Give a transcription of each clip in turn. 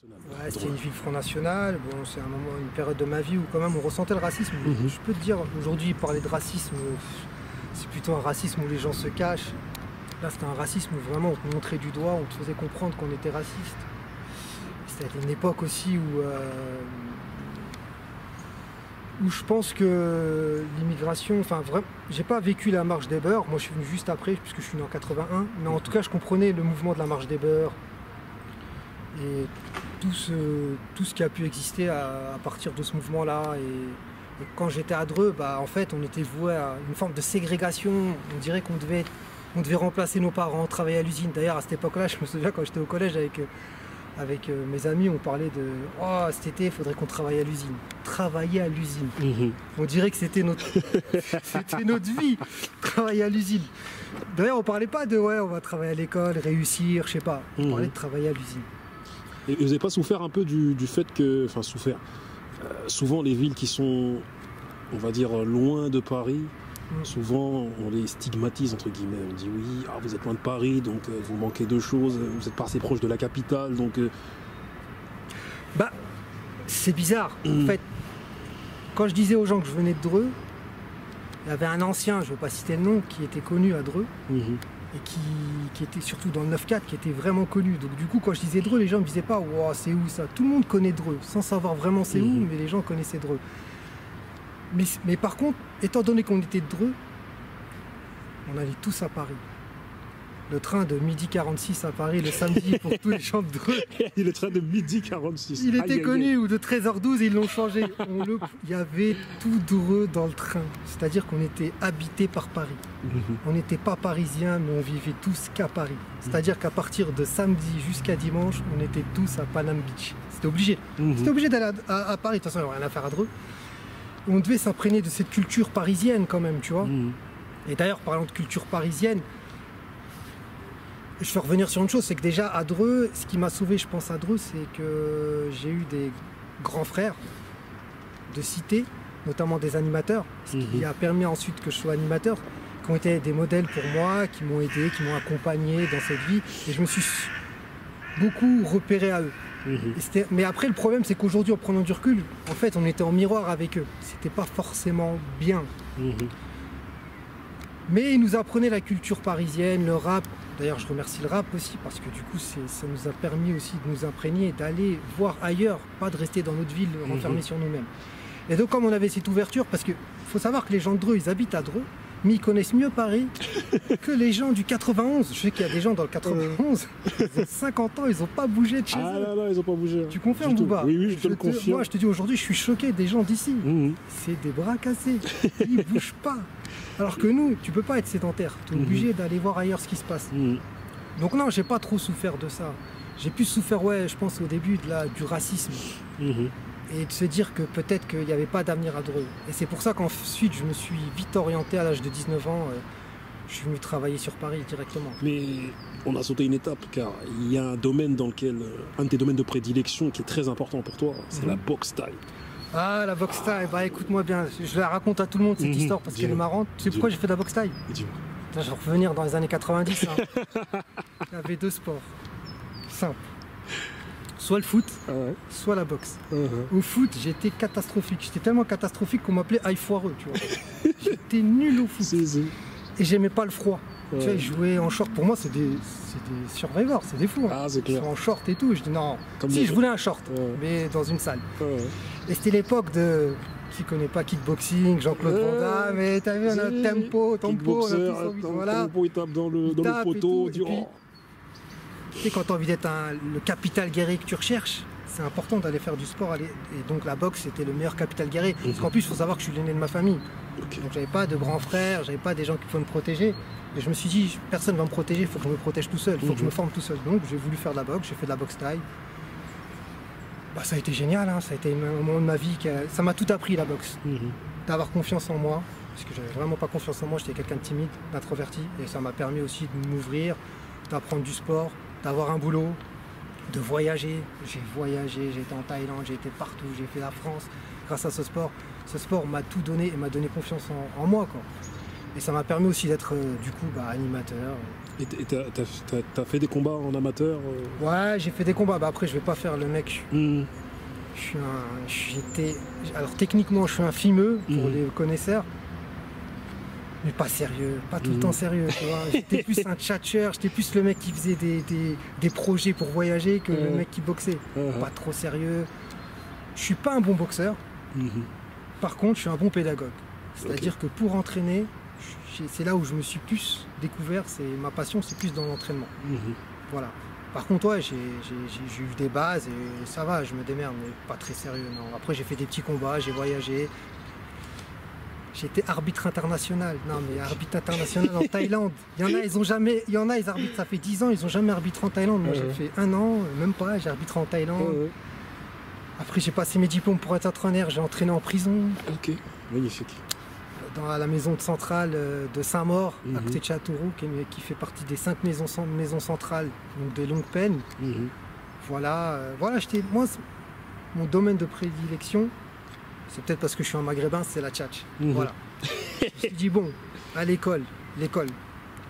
Ouais, c'était une ville Front National. Bon, c'est un moment, une période de ma vie où quand même on ressentait le racisme. Je peux te dire, aujourd'hui, parler de racisme, c'est plutôt un racisme où les gens se cachent. Là, c'était un racisme où vraiment on te montrait du doigt, on te faisait comprendre qu'on était raciste. C'était une époque aussi où je pense que l'immigration, enfin vraiment, j'ai pas vécu la marche des beurs, moi je suis venu juste après puisque je suis né en 81, mais en tout cas je comprenais le mouvement de la marche des beurs et tout ce qui a pu exister à partir de ce mouvement-là. Et quand j'étais à Dreux, bah, en fait on était voué à une forme de ségrégation, on dirait qu'on devait remplacer nos parents, travailler à l'usine. D'ailleurs à cette époque-là, je me souviens quand j'étais au collège avec mes amis, on parlait de « Oh, cet été, il faudrait qu'on travaille à l'usine. » Travailler à l'usine. On dirait que c'était notre vie, travailler à l'usine. D'ailleurs, on parlait pas de « Ouais, on va travailler à l'école, réussir, je sais pas. » On parlait de travailler à l'usine. Et vous n'avez pas souffert un peu du fait que... Enfin, souffert. Souvent, les villes qui sont, on va dire, loin de Paris, souvent, on les stigmatise, entre guillemets. On dit oui, vous êtes loin de Paris, donc vous manquez de choses, vous n'êtes pas assez proche de la capitale, donc... Bah, c'est bizarre. En fait, quand je disais aux gens que je venais de Dreux, il y avait un ancien, je ne veux pas citer le nom, qui était connu à Dreux, et qui était surtout dans le 9-4, qui était vraiment connu. Donc du coup, quand je disais Dreux, les gens ne me disaient pas wow, « c'est où ça ?» Tout le monde connaît Dreux, sans savoir vraiment c'est où, mais les gens connaissaient Dreux. Mais par contre, étant donné qu'on était de Dreux, on allait tous à Paris. Le train de 12h46 à Paris le samedi pour tous les gens de Dreux. Le train de 12h46. Il était connu, ou de 13h12, ils l'ont changé. Il y avait tout Dreux dans le train. C'est-à-dire qu'on était habité par Paris. On n'était pas parisiens, mais on vivait tous qu'à Paris. C'est-à-dire qu'à partir de samedi jusqu'à dimanche, on était tous à Panam Beach. C'était obligé. C'était obligé d'aller à Paris. De toute façon, il n'y avait rien à faire à Dreux. On devait s'imprégner de cette culture parisienne quand même, tu vois. Et d'ailleurs, parlant de culture parisienne, je veux revenir sur une chose, c'est que déjà à Dreux, ce qui m'a sauvé, je pense, à Dreux, c'est que j'ai eu des grands frères de cité, notamment des animateurs, ce qui a permis ensuite que je sois animateur, qui ont été des modèles pour moi, qui m'ont aidé, qui m'ont accompagné dans cette vie, et je me suis beaucoup repéré à eux. Mais après, le problème, c'est qu'aujourd'hui, en prenant du recul, en fait, on était en miroir avec eux. C'était pas forcément bien. Mais ils nous apprenaient la culture parisienne, le rap. D'ailleurs, je remercie le rap aussi, parce que du coup, ça nous a permis aussi de nous imprégner, d'aller voir ailleurs, pas de rester dans notre ville, renfermés sur nous-mêmes. Et donc, comme on avait cette ouverture, parce qu'il faut savoir que les gens de Dreux, ils habitent à Dreux, mais ils connaissent mieux Paris que les gens du 91. Je sais qu'il y a des gens dans le 91, ils ont 50 ans, ils n'ont pas bougé de chez eux. Ah là là, ils n'ont pas bougé. Tu confirmes ou pas? Oui, je te le confirme. Moi, je te dis aujourd'hui, je suis choqué des gens d'ici. C'est des bras cassés. Ils ne bougent pas. Alors que nous, tu ne peux pas être sédentaire. Tu es obligé d'aller voir ailleurs ce qui se passe. Donc non, j'ai pas trop souffert de ça. J'ai plus souffert, ouais, je pense au début du racisme. Et de se dire que peut-être qu'il n'y avait pas d'avenir à Dreux. Et c'est pour ça qu'ensuite, je me suis vite orienté à l'âge de 19 ans. Je suis venu travailler sur Paris directement. Mais on a sauté une étape, car il y a un domaine dans lequel, un de tes domaines de prédilection qui est très important pour toi, c'est la boxe thaï. Ah, la boxe thaï, bah écoute-moi bien, je la raconte à tout le monde cette histoire parce qu'elle est marrante. Tu sais pourquoi j'ai fait de la boxe thaï? Dis-moi. Je vais revenir dans les années 90. Il y avait deux sports simples. Soit le foot, soit la boxe. Au foot, j'étais catastrophique. J'étais tellement catastrophique qu'on m'appelait aïe foireux, tu vois. J'étais nul au foot. Et j'aimais pas le froid. Tu vois, ils jouaient en short. Pour moi, c'est des survivors, c'est des fous. Ah, c'est clair. Ils sont en short et tout. Je dis non. Si, je voulais un short, mais dans une salle. Et c'était l'époque de... Qui connaît pas kickboxing, Jean-Claude Van Damme, mais t'as vu, on a tempo, on a tous voilà. Tempo, il tape dans le poteau, tu sais, quand tu as envie d'être le capital guerrier que tu recherches, c'est important d'aller faire du sport. Et donc la boxe, c'était le meilleur capital guerrier. Parce qu'en plus, il faut savoir que je suis l'aîné de ma famille. Donc j'avais pas de grands frères, j'avais pas des gens qui pouvaient me protéger. Et je me suis dit, personne ne va me protéger, il faut que je me protège tout seul, il faut que je me forme tout seul. Donc j'ai voulu faire de la boxe, j'ai fait de la boxe thaï. Bah, ça a été génial, hein. Ça a été un moment de ma vie, ça m'a tout appris la boxe. D'avoir confiance en moi, parce que j'avais vraiment pas confiance en moi, j'étais quelqu'un de timide, d'introverti. Et ça m'a permis aussi de m'ouvrir, d'apprendre du sport, d'avoir un boulot, de voyager. J'ai voyagé, j'ai été en Thaïlande, j'ai été partout, j'ai fait la France grâce à ce sport. Ce sport m'a tout donné et m'a donné confiance en moi, quoi. Et ça m'a permis aussi d'être du coup animateur. Et t'as fait des combats en amateur Ouais, j'ai fait des combats. Bah, après, je vais pas faire le mec. Mhm. Alors techniquement, je suis un fimeux pour Mhm. les connaisseurs. Mais pas sérieux, pas tout le temps sérieux, tu vois. J'étais plus un tchatcheur, j'étais plus le mec qui faisait des projets pour voyager que le mec qui boxait. Pas trop sérieux. Je suis pas un bon boxeur, Mhm. par contre je suis un bon pédagogue. C'est-à-dire que pour entraîner, c'est là où je me suis plus découvert, ma passion c'est plus dans l'entraînement. Mhm. Voilà. Par contre, ouais, j'ai eu des bases et ça va, je me démerde, mais pas très sérieux, non. Après j'ai fait des petits combats, j'ai voyagé. J'étais arbitre international. Non, mais arbitre international en Thaïlande. Il y en a, ils arbitrent, ça fait 10 ans, ils n'ont jamais arbitré en Thaïlande. Moi, j'ai fait 1 an, même pas, j'ai arbitré en Thaïlande. Après, j'ai passé mes diplômes pour être entraîneur, j'ai entraîné en prison. Ok, magnifique. Dans la maison centrale de Saint-Maur, à Mhm. côté de Châteauroux, qui fait partie des 5 maisons centrales, donc des longues peines. Mhm. Voilà, moi, mon domaine de prédilection, c'est peut-être parce que je suis un maghrébin, c'est la tchatch. Mhm. Voilà. Je me suis dit, bon, à l'école,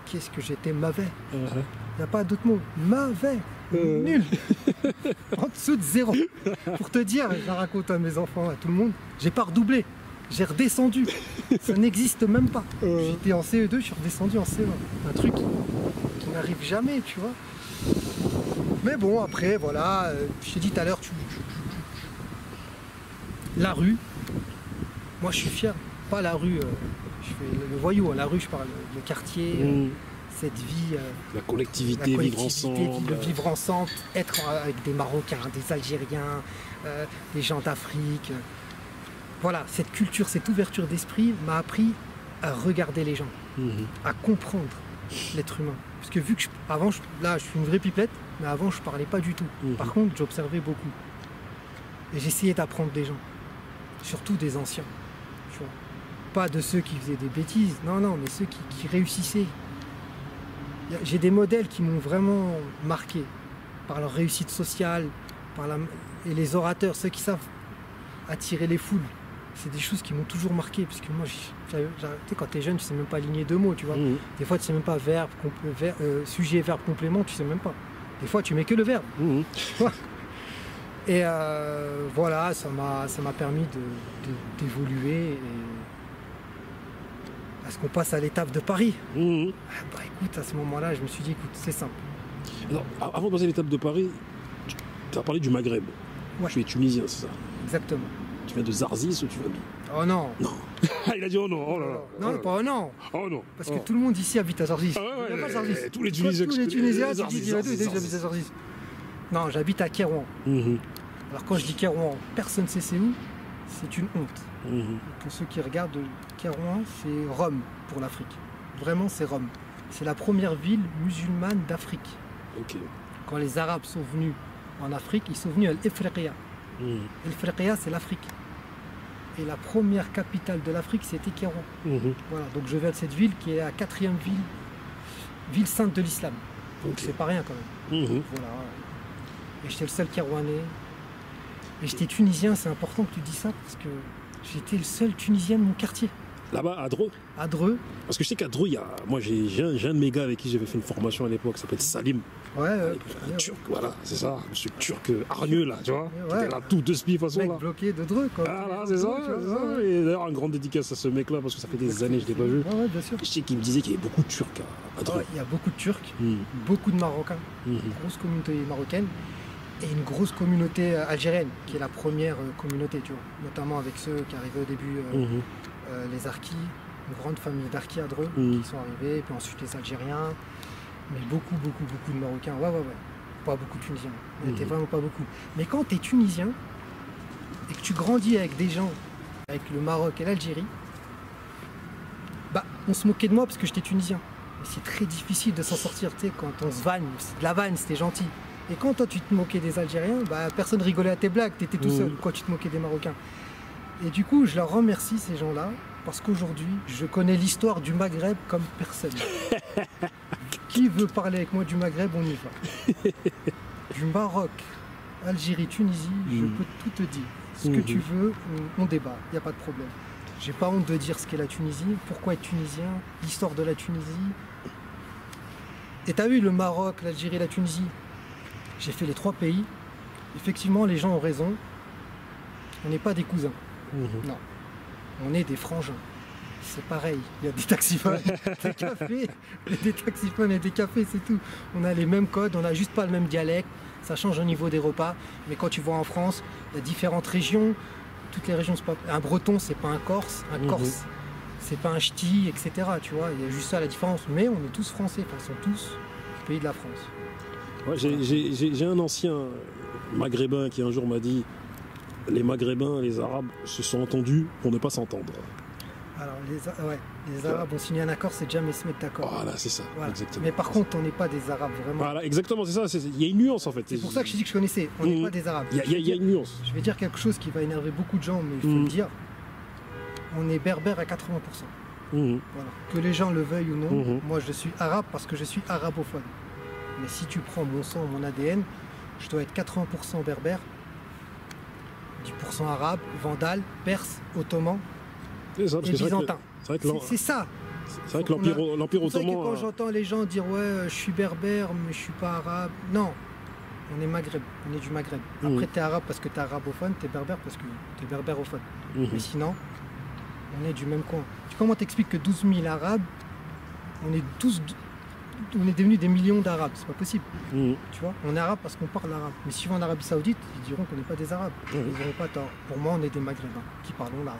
qu'est-ce que j'étais mauvais. Il n'y a pas d'autre mot. Mauvais. Nul. En dessous de 0. Pour te dire, je la raconte à mes enfants, à tout le monde, j'ai pas redoublé. J'ai redescendu. Ça n'existe même pas. J'étais en CE2, je suis redescendu en CE1. Un truc qui n'arrive jamais, tu vois. Mais bon, après, voilà, je t'ai dit tout à l'heure, la rue, moi je suis fier. Pas la rue, je fais le voyou, la rue, je parle, le quartier, Mhm. cette vie. La collectivité, vivre ensemble. Vivre ensemble, être avec des Marocains, des Algériens, des gens d'Afrique. Voilà, cette culture, cette ouverture d'esprit m'a appris à regarder les gens, Mhm. à comprendre l'être humain. Parce que vu que là je suis une vraie pipelette, mais avant je parlais pas du tout. Mhm. Par contre, j'observais beaucoup. Et j'essayais d'apprendre des gens, surtout des anciens. Tu vois. Pas de ceux qui faisaient des bêtises, non, mais ceux qui réussissaient. J'ai des modèles qui m'ont vraiment marqué par leur réussite sociale, et les orateurs, ceux qui savent attirer les foules. C'est des choses qui m'ont toujours marqué, parce que moi, tu sais, quand t'es jeune, tu sais même pas aligner 2 mots, tu vois. Mhm. Des fois, tu sais même pas sujet, verbe, complément, tu sais même pas. Des fois, tu mets que le verbe. Mhm. Et voilà, ça m'a permis d'évoluer. Est-ce qu'on passe à l'étape de Paris? Mhm. Bah écoute, à ce moment-là, je me suis dit, écoute, c'est simple. Alors, avant de passer à l'étape de Paris, tu as parlé du Maghreb. Ouais. Tu es tunisien, c'est ça? Exactement. Tu viens de Zarzis ou tu viens d'où? Oh non. Non. Il a dit oh non, oh là là. Non, pas oh non. Oh non. Parce que tout le monde ici habite à Zarzis. Ah ouais, Il n'y a pas Zarzis. tous les Tunisiens Tous que les je- Tunisiens, tu Zarzis, dis, Zarzis, j'habite à Zarzis. Non, j'habite à Kérouan. Mhm. Alors quand je dis Kérouan, personne ne sait c'est où. C'est une honte. Mhm. Pour ceux qui regardent, Kérouan, c'est Rome pour l'Afrique. Vraiment, c'est Rome. C'est la première ville musulmane d'Afrique. Ok. Quand les Arabes sont venus en Afrique, ils sont venus à l'Ifriqiya. Mhm. L'Ifriqiya, c'est l'Afrique. Et la première capitale de l'Afrique, c'était Kérouan. Mhm. Voilà, donc je viens de cette ville qui est la 4e ville sainte de l'islam. Donc Ok. c'est pas rien quand même. Mhm. Voilà. Et j'étais le seul Kérouanais. Et j'étais tunisien, c'est important que tu dis ça parce que j'étais le seul tunisien de mon quartier. Là-bas, à Dreux. À Dreux. Parce que je sais qu'à Dreux, moi j'ai un de mes gars avec qui j'avais fait une formation à l'époque, qui s'appelle Salim. Ouais, Un turc, voilà, c'est ça. Monsieur turc hargneux là, tu vois. Qui Ouais. était là tout de spies façon mec là. bloqué de Dreux quoi. Ah là, c'est ça, Tu vois, c'est ça. ouais. Et d'ailleurs, une grande dédicace à ce mec-là, parce que ça fait des années que je l'ai pas vu. Ouais, bien sûr. Je sais qu'il me disait qu'il y avait beaucoup de Turcs à Dreux. Ouais, il y a beaucoup de Turcs, Mhm. beaucoup de Marocains, Mhm. une grosse communauté marocaine et une grosse communauté algérienne qui est la première communauté, tu vois. Notamment avec ceux qui arrivaient au début, Mhm. les Arquis, une grande famille d'Arquis à Dreux Mhm. qui sont arrivés, puis ensuite les Algériens, mais beaucoup de Marocains. Ouais. Pas beaucoup de Tunisiens. Il n'était vraiment pas beaucoup. Mais quand tu es Tunisien et que tu grandis avec des gens, avec le Maroc et l'Algérie, bah, on se moquait de moi parce que j'étais Tunisien. Mais c'est très difficile de s'en sortir, tu sais, quand on se vanne, c'est de la vanne, c'était gentil. Et quand toi tu te moquais des Algériens, bah, personne rigolait à tes blagues, tu étais tout seul quand tu te moquais des Marocains. Et du coup, je leur remercie ces gens-là parce qu'aujourd'hui, je connais l'histoire du Maghreb comme personne. Qui veut parler avec moi du Maghreb, on y va. Du Maroc, Algérie, Tunisie, je peux tout te dire. Ce que tu veux, on débat, il n'y a pas de problème. J'ai pas honte de dire ce qu'est la Tunisie, pourquoi être tunisien, l'histoire de la Tunisie. Et t'as vu le Maroc, l'Algérie, la Tunisie. J'ai fait les 3 pays. Effectivement, les gens ont raison. On n'est pas des cousins. Non. On est des frangins. C'est pareil. Il y a des taxiphones, des cafés, des taxiphones et des cafés, c'est tout. On a les mêmes codes, on n'a juste pas le même dialecte. Ça change au niveau des repas. Mais quand tu vas en France, il y a différentes régions. Toutes les régions, c'est pas... Un breton, c'est pas un corse. Un corse, c'est pas un ch'ti, etc. Tu vois, il y a juste ça la différence. Mais on est tous français. Enfin, ils sont tous du pays de la France. Ouais, j'ai un ancien maghrébin qui un jour m'a dit les maghrébins, les arabes se sont entendus pour ne pas s'entendre. Alors les Arabes ont signé un accord, c'est jamais se mettre d'accord. Voilà, c'est ça. Voilà. Exactement. Mais par contre, on n'est pas des Arabes vraiment. Voilà, exactement, c'est ça. Il y a une nuance en fait. C'est pour ça que je dis que je connaissais. On n'est pas des Arabes. Il y a une nuance. Je vais dire quelque chose qui va énerver beaucoup de gens, mais il faut le dire. On est berbère à 80%. Voilà. Que les gens le veuillent ou non, moi je suis arabe parce que je suis arabophone. Mais si tu prends mon sang, mon ADN, je dois être 80% berbère, 10% arabe, vandale, perse, ottoman et byzantin. C'est ça. C'est vrai que l'Empire ottoman. C'est vrai que quand j'entends les gens dire ouais, je suis berbère, mais je suis pas arabe. Non, on est Maghreb, on est du Maghreb. Après, t'es arabe parce que t'es arabophone, t'es berbère parce que t'es berbérophone. Mais sinon, on est du même coin. Comment t'expliques que 12 000 arabes, on est devenus des millions d'arabes? C'est pas possible. Tu vois, on est arabe parce qu'on parle arabe. Mais si on va en Arabie Saoudite, ils diront qu'on n'est pas des arabes. Ils n'auront pas tort. Pour moi, on est des Maghrébins qui parlons l'arabe.